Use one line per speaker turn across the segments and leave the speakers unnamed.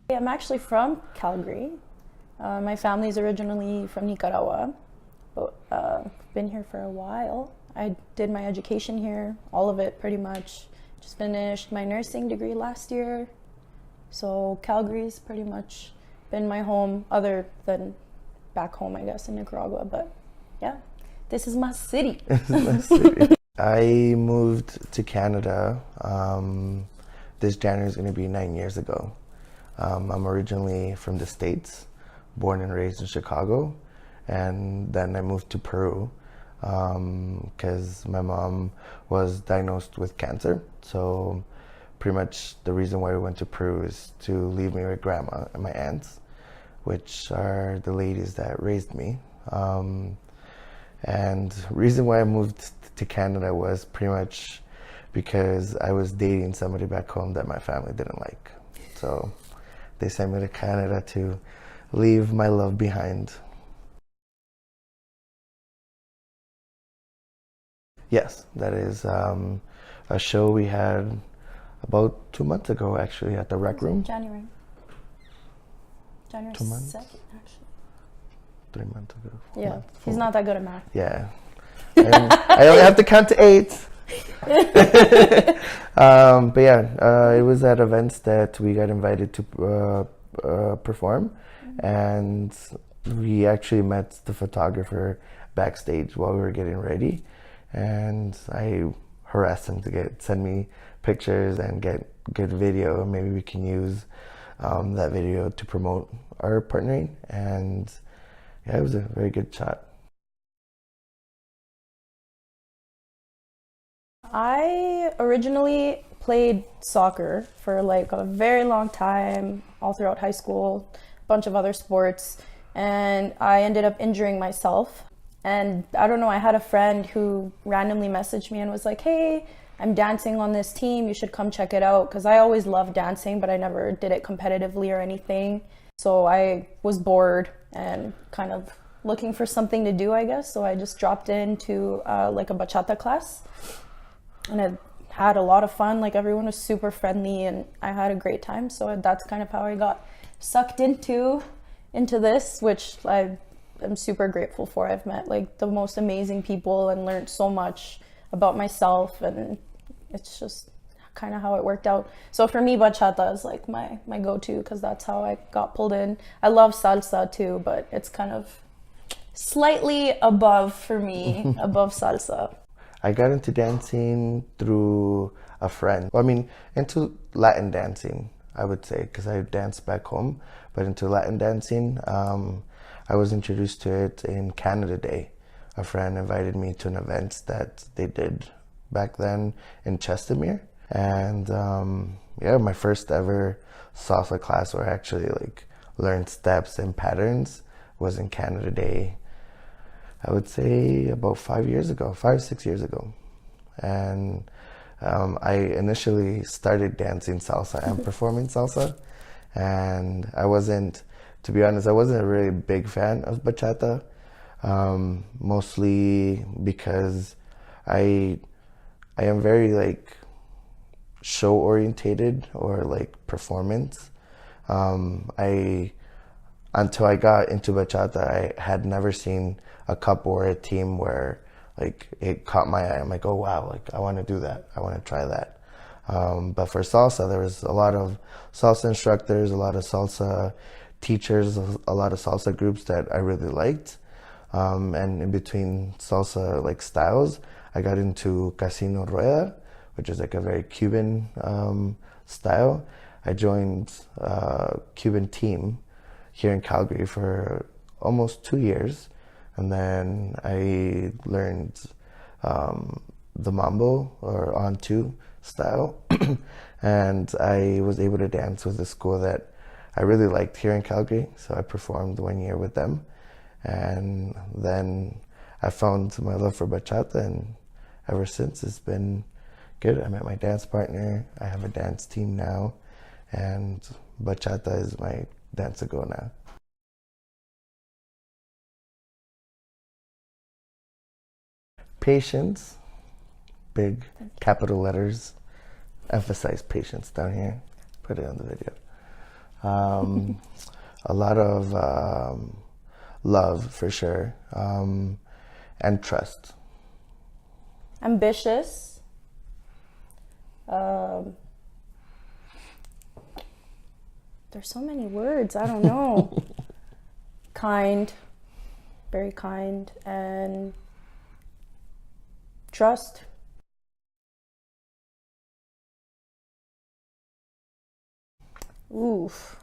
I'm actually from Calgary. My family's originally from Nicaragua, but been here for a while. I did my education here, all of it pretty much. Just finished my nursing degree last year. So Calgary's pretty much been my home, other than back home, I guess, in Nicaragua. But yeah, this is my city.
This is my city. I moved to Canada. This January is going to be 9 years ago. I'm originally from the States, born and raised in Chicago, and then I moved to Peru because my mom was diagnosed with cancer. So pretty much the reason why we went to Peru is to leave me with grandma and my aunts, which are the ladies that raised me. And reason why I moved to Canada was pretty much because I was dating somebody back home that my family didn't like. So they sent me to Canada to leave my love behind. Yes, that is a show we had about 2 months ago, actually, at the Rec Room.
January
2 months?
2nd, actually.
3 months ago.
Yeah, he's not that good at math.
Yeah. I only have to count to 8. But yeah, it was at events that we got invited to perform, and we actually met the photographer backstage while we were getting ready, and I harassed him to send me pictures and get good video. Maybe we can use that video to promote our partnering, and yeah, it was a very good shot.
I originally played soccer for like a very long time, all throughout high school, a bunch of other sports, and I ended up injuring myself. And I don't know, I had a friend who randomly messaged me and was like, hey, I'm dancing on this team, you should come check it out. Because I always loved dancing, but I never did it competitively or anything. So I was bored and kind of looking for something to do, I guess. So I just dropped into like a bachata class. And I had a lot of fun. Like, everyone was super friendly and I had a great time. So that's kind of how I got sucked into this, which I'm super grateful for. I've met like the most amazing people and learned so much about myself, and it's just kind of how it worked out. So for me, bachata is like my go-to because that's how I got pulled in. I love salsa too, but it's kind of slightly above for me, above salsa.
I got into dancing through a friend. Well, I mean, into Latin dancing, I would say, because I danced back home, but into Latin dancing, I was introduced to it in Canada Day. A friend invited me to an event that they did back then in Chestermere. And yeah, my first ever salsa class where I actually like learned steps and patterns was in Canada Day. I would say about 5 years ago, 5, 6 years ago. And I initially started dancing salsa and performing salsa. And to be honest, I wasn't a really big fan of bachata, mostly because I am very like show orientated or like performance. Until I got into bachata, I had never seen a couple or a team where like it caught my eye. I'm like, oh wow, like I want to do that. I want to try that. But for salsa, there was a lot of salsa instructors, a lot of salsa teachers, a lot of salsa groups that I really liked. And in between salsa like styles, I got into Casino Rueda, which is like a very Cuban style. I joined a Cuban team here in Calgary for almost 2 years. And then I learned the mambo or on two style. And I was able to dance with a school that I really liked here in Calgary. So I performed 1 year with them. And then I found my love for bachata, and ever since it's been good. I met my dance partner. I have a dance team now, and bachata is my dance to go now. Patience, big capital letters, emphasize patience down here, put it on the video. A lot of love for sure, and trust.
Ambitious. There's so many words, I don't know. Kind, very kind, and trust. Oof.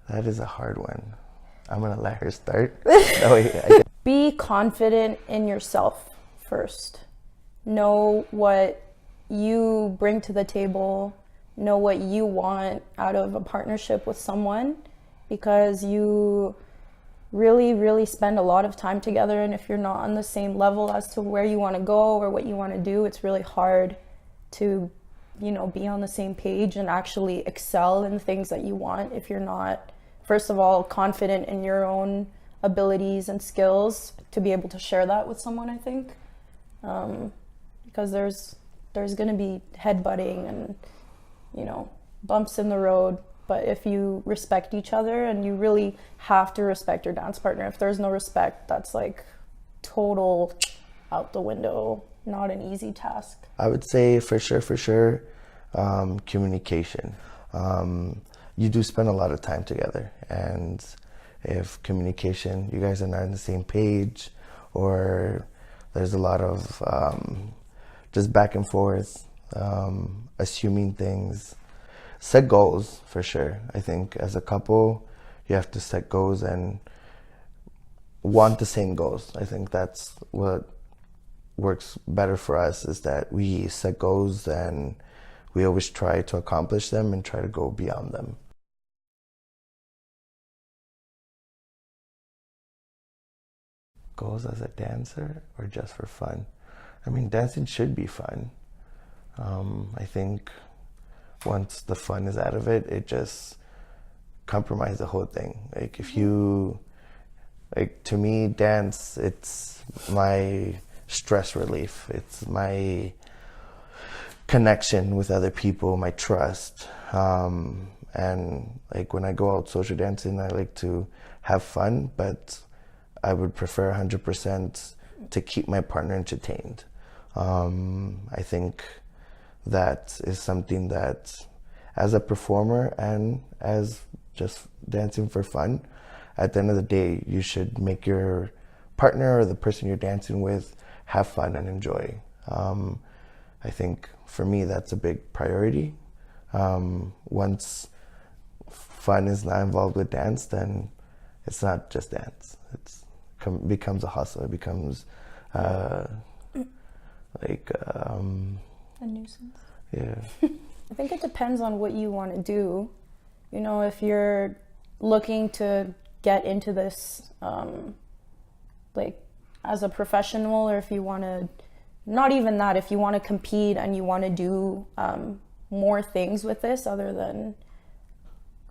That is a hard one. I'm gonna let her start. That way I get...
Be confident in yourself first. Know what you bring to the table. Know what you want out of a partnership with someone, because you really spend a lot of time together, and if you're not on the same level as to where you want to go or what you want to do, it's really hard to, you know, be on the same page and actually excel in things that you want if you're not, first of all, confident in your own abilities and skills to be able to share that with someone, I think. Because there's going to be headbutting and, you know, bumps in the road. But if you respect each other, and you really have to respect your dance partner. If there's no respect, that's like total out the window. Not an easy task.
I would say for sure, communication. You do spend a lot of time together, and if communication, you guys are not on the same page, or there's a lot of just back and forth, assuming things. Set goals for sure. I think as a couple, you have to set goals and want the same goals. I think that's what works better for us, is that we set goals and we always try to accomplish them and try to go beyond them. Goals as a dancer or just for fun? I mean, dancing should be fun. I think once the fun is out of it, it just compromises the whole thing. Like if you, like to me, dance, it's my stress relief. It's my connection with other people, my trust. And like when I go out social dancing, I like to have fun, but I would prefer 100% to keep my partner entertained. I think that is something that, as a performer and as just dancing for fun, at the end of the day, you should make your partner or the person you're dancing with have fun and enjoy. I think for me, that's a big priority. Once fun is not involved with dance, then it's not just dance. It becomes a hustle. It becomes
A nuisance.
Yeah.
I think it depends on what you want to do. You know, if you're looking to get into this, like as a professional, or if you want to, not even that, if you want to compete and you want to do more things with this other than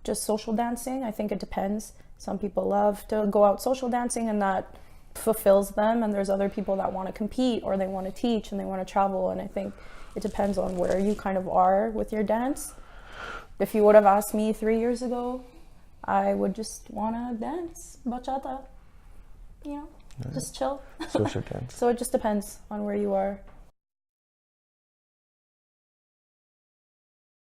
just social dancing, I think it depends. Some people love to go out social dancing and that fulfills them, and there's other people that want to compete or they want to teach and they want to travel, and I think it depends on where you kind of are with your dance. If you would have asked me 3 years ago, I would just want to dance bachata, you know, just chill.
Social dance.
So it just depends on where you are.